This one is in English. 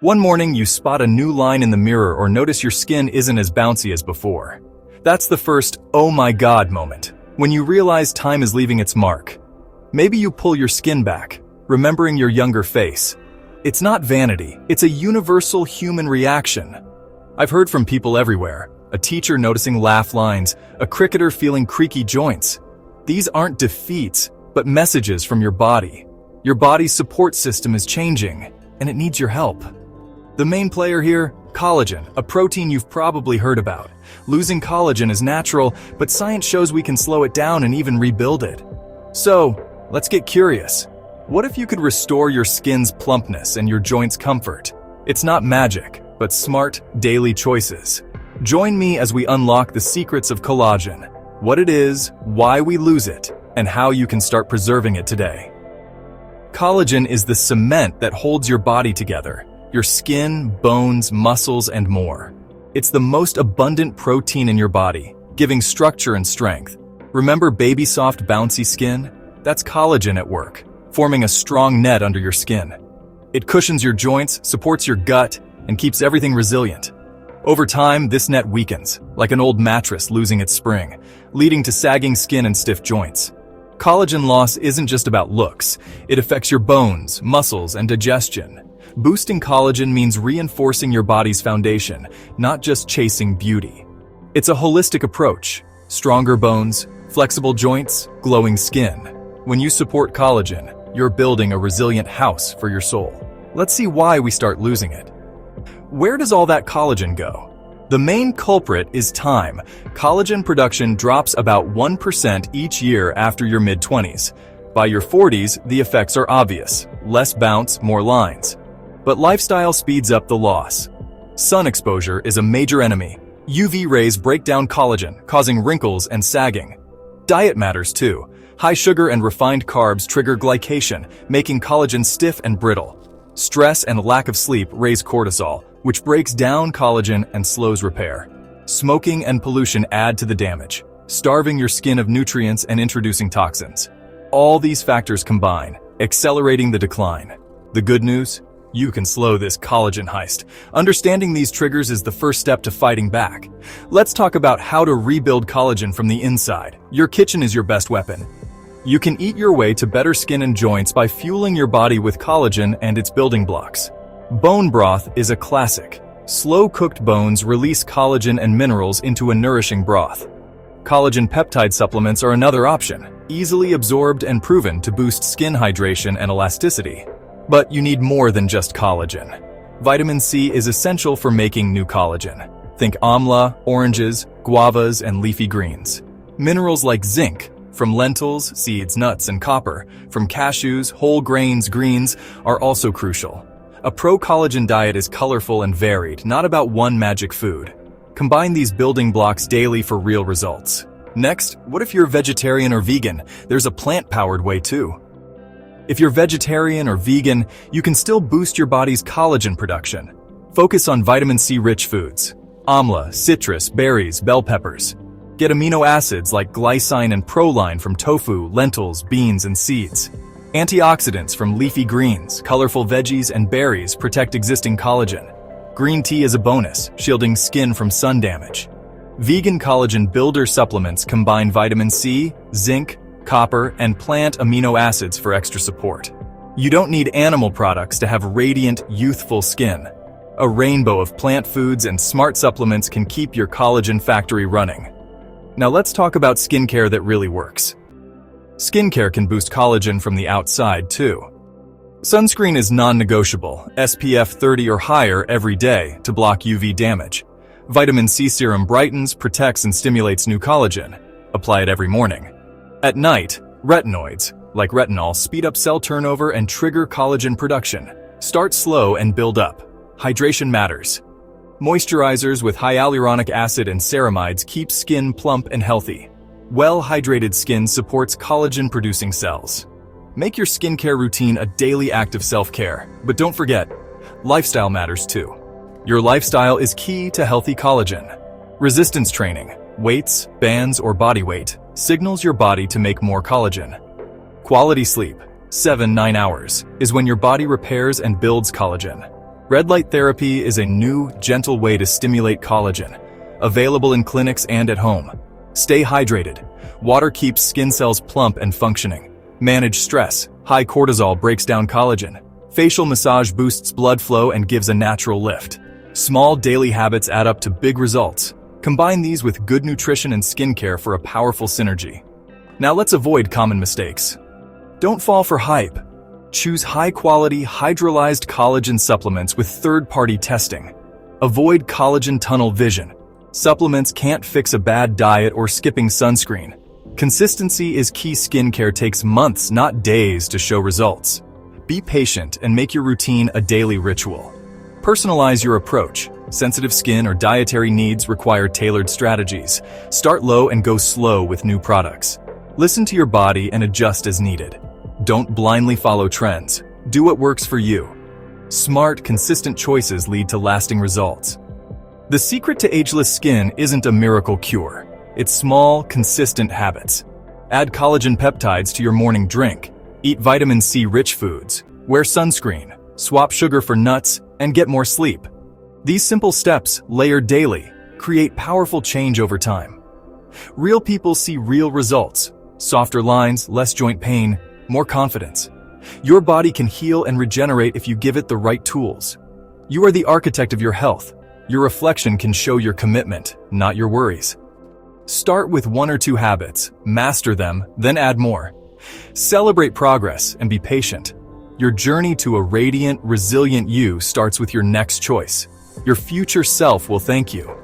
One morning, you spot a new line in the mirror or notice your skin isn't as bouncy as before. That's the first, oh my god moment, when you realize time is leaving its mark. Maybe you pull your skin back, remembering your younger face. It's not vanity, it's a universal human reaction. I've heard from people everywhere, a teacher noticing laugh lines, a cricketer feeling creaky joints. These aren't defeats, but messages from your body. Your body's support system is changing, and it needs your help. The main player here, collagen, a protein you've probably heard about. Losing collagen is natural, but science shows we can slow it down and even rebuild it. So, let's get curious. What if you could restore your skin's plumpness and your joints' comfort? It's not magic, but smart, daily choices. Join me as we unlock the secrets of collagen, what it is, why we lose it, and how you can start preserving it today. Collagen is the cement that holds your body together, your skin, bones, muscles, and more. It's the most abundant protein in your body, giving structure and strength. Remember baby soft, bouncy skin? That's collagen at work, forming a strong net under your skin. It cushions your joints, supports your gut, and keeps everything resilient. Over time, this net weakens, like an old mattress losing its spring, leading to sagging skin and stiff joints. Collagen loss isn't just about looks. It affects your bones, muscles, and digestion. Boosting collagen means reinforcing your body's foundation, not just chasing beauty. It's a holistic approach. Stronger bones, flexible joints, glowing skin. When you support collagen, you're building a resilient house for your soul. Let's see why we start losing it. Where does all that collagen go? The main culprit is time. Collagen production drops about 1% each year after your mid-20s. By your 40s, the effects are obvious. Less bounce, more lines. But lifestyle speeds up the loss. Sun exposure is a major enemy. UV rays break down collagen, causing wrinkles and sagging. Diet matters too. High sugar and refined carbs trigger glycation, making collagen stiff and brittle. Stress and lack of sleep raise cortisol, which breaks down collagen and slows repair. Smoking and pollution add to the damage, starving your skin of nutrients and introducing toxins. All these factors combine, accelerating the decline. The good news? You can slow this collagen heist. Understanding these triggers is the first step to fighting back. Let's talk about how to rebuild collagen from the inside. Your kitchen is your best weapon. You can eat your way to better skin and joints by fueling your body with collagen and its building blocks. Bone broth is a classic. Slow-cooked bones release collagen and minerals into a nourishing broth. Collagen peptide supplements are another option, easily absorbed and proven to boost skin hydration and elasticity. But you need more than just collagen. Vitamin C is essential for making new collagen. Think amla, oranges, guavas, and leafy greens. Minerals like zinc, from lentils, seeds, nuts, and copper, from cashews, whole grains, greens, are also crucial. A pro-collagen diet is colorful and varied, not about one magic food. Combine these building blocks daily for real results. Next, what if you're vegetarian or vegan? There's a plant-powered way too. If you're vegetarian or vegan, you can still boost your body's collagen production. Focus on vitamin C-rich foods. Amla, citrus, berries, bell peppers. Get amino acids like glycine and proline from tofu, lentils, beans, and seeds. Antioxidants from leafy greens, colorful veggies, and berries protect existing collagen. Green tea is a bonus, shielding skin from sun damage. Vegan collagen builder supplements combine vitamin C, zinc, copper, and plant amino acids for extra support. You don't need animal products to have radiant, youthful skin. A rainbow of plant foods and smart supplements can keep your collagen factory running. Now let's talk about skincare that really works. Skincare can boost collagen from the outside too. Sunscreen is non-negotiable, SPF 30 or higher every day to block UV damage. Vitamin C serum brightens, protects, and stimulates new collagen. Apply it every morning. At night, retinoids, like retinol, speed up cell turnover and trigger collagen production. Start slow and build up. Hydration matters. Moisturizers with hyaluronic acid and ceramides keep skin plump and healthy. Well-hydrated skin supports collagen-producing cells. Make your skincare routine a daily act of self-care, but don't forget, lifestyle matters too. Your lifestyle is key to healthy collagen. Resistance training, weights, bands, or body weight, signals your body to make more collagen. Quality sleep, 7-9 hours, is when your body repairs and builds collagen. Red light therapy is a new, gentle way to stimulate collagen, available in clinics and at home. Stay hydrated. Water keeps skin cells plump and functioning. Manage stress. High cortisol breaks down collagen. Facial massage boosts blood flow and gives a natural lift. Small daily habits add up to big results. Combine these with good nutrition and skincare for a powerful synergy. Now let's avoid common mistakes. Don't fall for hype. Choose high-quality, hydrolyzed collagen supplements with third-party testing. Avoid collagen tunnel vision. Supplements can't fix a bad diet or skipping sunscreen. Consistency is key. Skincare takes months, not days, to show results. Be patient and make your routine a daily ritual. Personalize your approach. Sensitive skin or dietary needs require tailored strategies. Start low and go slow with new products. Listen to your body and adjust as needed. Don't blindly follow trends. Do what works for you. Smart, consistent choices lead to lasting results. The secret to ageless skin isn't a miracle cure. It's small, consistent habits. Add collagen peptides to your morning drink. Eat vitamin C-rich foods. Wear sunscreen. Swap sugar for nuts, and get more sleep. These simple steps, layered daily, create powerful change over time. Real people see real results. Softer lines, less joint pain, more confidence. Your body can heal and regenerate if you give it the right tools. You are the architect of your health. Your reflection can show your commitment, not your worries. Start with 1 or 2 habits, master them, then add more. Celebrate progress and be patient. Your journey to a radiant, resilient you starts with your next choice. Your future self will thank you.